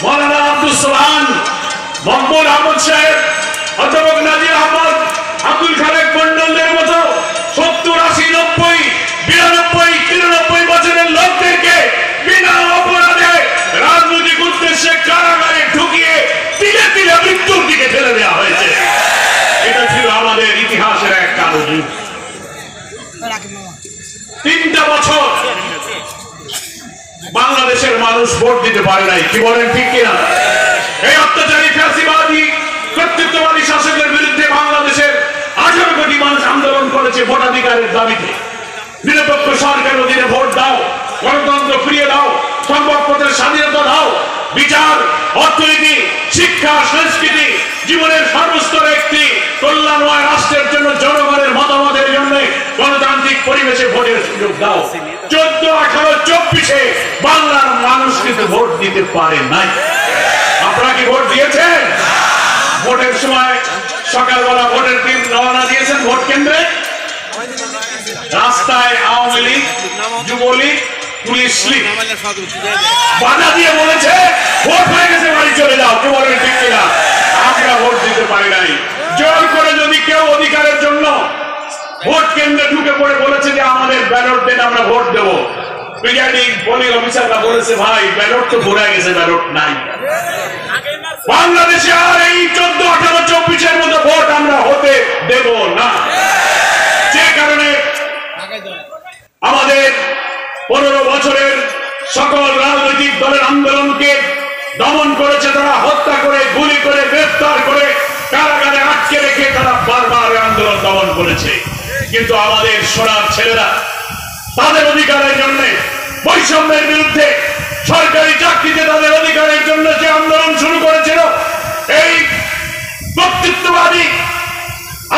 মৌলানা আব্দুল সোহান, মোহাম্মদ আহমদ সাহেব, অধ্যাপক নাজির আহমদ, আব্দুল খালেক মন্ডলদের মতো 70, 80, 90, 92, 93 বছরের লোকদেরকে বিনা অপরাধে রাজনৈতিক উদ্দেশ্যে কারাগারে ঢুকিয়ে তিলে তিলে মৃত্যুর দিকে ঠেলে দেওয়া হয়েছে। এটা ছিল আমাদের ইতিহাসের এক কালো যুগ। 3টা বছর বাংলাদেশের মানুষ ভোট দিতে পারে নাই, কি বলেন ঠিক কিনা? এই অত্যাচারী ফ্যাসিবাদী কর্তৃত্ববাদী শাসকের বিরুদ্ধে বাংলাদেশের 18 কোটি মানুষ আন্দোলন করেছে ভোটাধিকারের দাবিতে। নিরপেক্ষ সরকার অধীনে ভোট দাও, গণতন্ত্র ফিরিয়ে দাও, সংবাদপত্রের স্বাধীনতা দাও, বিচার, অর্থনীতি, শিক্ষা, সংস্কৃতি, জীবনের সর্বস্তরে একটি কল্যাণময় রাষ্ট্রের জন্য জনগণের মতামতের জন্য গণতান্ত্রিক পরিবেশে ভোটের সুযোগ দাও। 14, 18, 24-এ বাংলার মানুষ কিন্তু ভোট দিতে পারে নাই। আপনারা কি ভোট দিয়েছেন? ভোটের সময় সকালবেলা ভোটের দিন রওনা দিয়েছেন ভোট কেন্দ্রে, রাস্তায় আওয়ামী লীগ, যুবলীগ, পুলিশ লীগ বাধা দিয়ে বলেছে ভোট হয়ে গেছে, বাড়ি চলে যাও, কি বলেন ঠিক কিনা? আমরা ভোট দিতে পারি নাই। জোর করে যদি কেউ অধিকারের জন্য ভোট কেন্দ্রে ঢুকে পড়ে বলেছে যে আমাদের ব্যালট দেন, আমরা ভোট দেব, প্রিজাইডিং পোলিং অফিসাররা বলেছে ভাই ব্যালট তো ভরে গেছে, ব্যালট নাই। বাংলাদেশে আর এই 14, 18, 24-এর মতো ভোট আমরা হতে দেব না। যে কারণে আমাদের 15 বছরের সকল রাজনৈতিক দলের আন্দোলনকে দমন করেছে তারা, হত্যা করে, গুলি করে, গ্রেফতার করে, কারাগারে আটকে রেখে তারা বারবার আন্দোলন দমন করেছে। কিন্তু আমাদের সোনার ছেলেরা তাদের অধিকারের জন্য, বৈষম্যের বিরুদ্ধে, সরকারি চাকরিতে তাদের অধিকারের জন্য যে আন্দোলন শুরু করেছিল, এই কর্তৃত্ববাদী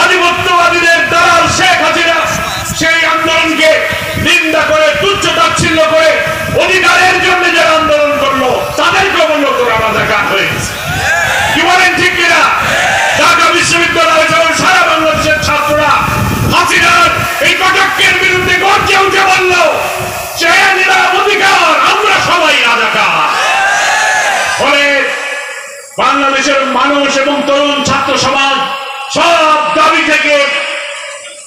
আধিপত্যবাদীদের দালাল শেখ হাসিনা সেই আন্দোলনকে নিন্দা করে, তুচ্ছ-তাচ্ছিল্য করে অধিকারের জন্য যারা আন্দোলন করলো তাদেরকে অবনত রাজাকার হয়ে গেছে, কি বলেন ঠিক কিনা? ঢাকা বিশ্ববিদ্যালয় যেমন সারা বাংলাদেশের ছাত্ররা হাসিনার এই কটাক্ষের বিরুদ্ধে গর্জে উঠে বলল সে নিরাপ অধিকার, আমরা সবাই রাজাকার। ফলে বাংলাদেশের মানুষ এবং তরুণ ছাত্র সমাজ সব দাবি থেকে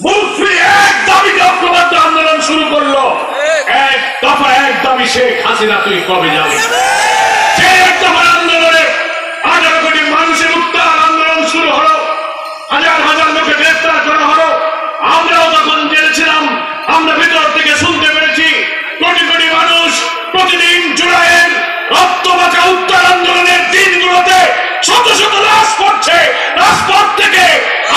মুখ ফিরিয়ে এক দাবিতে ঐক্যবদ্ধ আন্দোলন শুরু করলো। এক দফা, এক দাবি, শেখ হাসিনা তুই কবে যাবে? সেই এক দফার আন্দোলনে 18 কোটি মানুষের উত্তাল আন্দোলন শুরু হলো, হাজার হাজার লোকে গ্রেফতার করা হলো। আমরাও তখন জেনেছিলাম, আমরা ভিতর থেকে শুনতে পেরেছি কোটি কোটি মানুষ প্রতিদিন জুলাইয়ের রক্তবাঁচা উত্তাল আন্দোলনের দিনগুলোতে শত শত লাশ পড়ছে। রাজপথ থেকে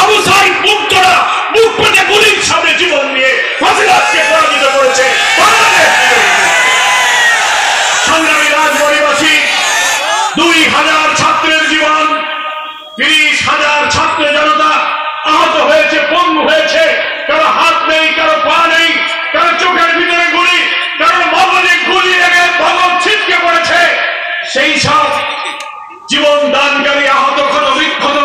আবু সাইদ মুক্তরা মুখ পেতে গুলির সামনে জীবন নিয়ে ফাঁসিলাদকে পরাজিত করেছে। সংগ্রামী রাজবাড়ীবাসী, 2000 ছাত্রের জীবন, 30,000 ছাত্র জনতা আহত হয়েছে, পঙ্গু হয়েছে, কারো হাত নেই, কারো পা নেই, কারো চোখের ভিতরে গুলি, কারো মগজে গুলি লেগে ভগৎ ছিটকে পড়েছে। সেই সব জীবন দানকারী আহত, ক্ষত বিক্ষত,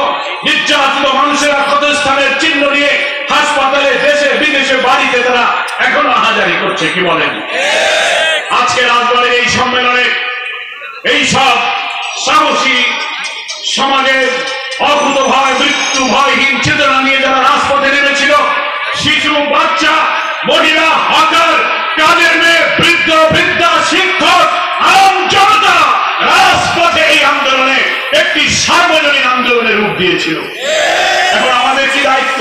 নির্যাতিত মানুষেরা ক্ষতস্থানের চিহ্ন নিয়ে হাসপাতালে, দেশে বিদেশে, বাড়িতে তারা এখনো হাজারি করছে, কি বলেন? আজকে রাজবাড়ির এই সম্মেলনে এই সব সাহসী সমাজের অকুত ভয়, মৃত্যু ভয়হীন চেতনা নিয়ে যারা রাজপথে নেমেছিল, শিশু, বাচ্চা, মহিলা, হকার, কাজের মেয়ে, বৃদ্ধ, বৃদ্ধা, শিক্ষক, আম জনতা রাজপথে এই আন্দোলনে একটি সার্বজনীন আন্দোলনের রূপ দিয়েছিল। এখন আমাদের কি দায়িত্ব?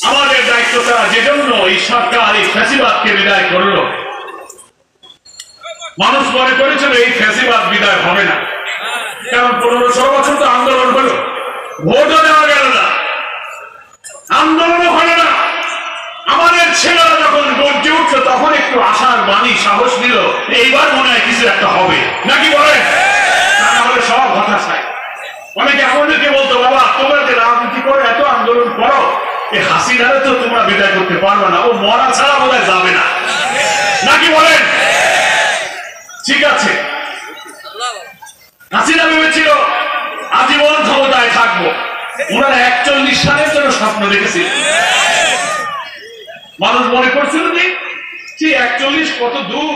আমাদের দায়িত্বটা, যেজন্য এই সরকার এই ফ্যাসিবাদকে বিদায় করলো, মানুষ মনে করেছিল এই ফ্যাসিবাদ বিদায় হবে না, কারণ 15-16 বছর তো আন্দোলন হলো, ভোটও দেওয়া গেল না, আন্দোলনও হলো না। আমাদের ছেলেরা যখন গর্জে উঠলো তখন একটু আশার বাণী, সাহস দিল, এইবার মনে হয় কিছু একটা হবে, নাকি বলেন? তাহলে সব হতাশায়। অনেকে আমাদেরকে বলতো, বাবা তোমরা যে রাজনীতি করে এত আন্দোলন করো, এই হাসিনারে তো তোমরা বিদায় করতে পারবে না, ও মরা ছাড়া বোধহয় যাবে না, নাকি বলেন? ঠিক আছে, হাসিনা ভেবেছিল আজীবন ক্ষমতায় থাকবো, ওনারা 41 সালের জন্য স্বপ্ন দেখেছিল। মানুষ মনে করছিল যে 41 কত দূর,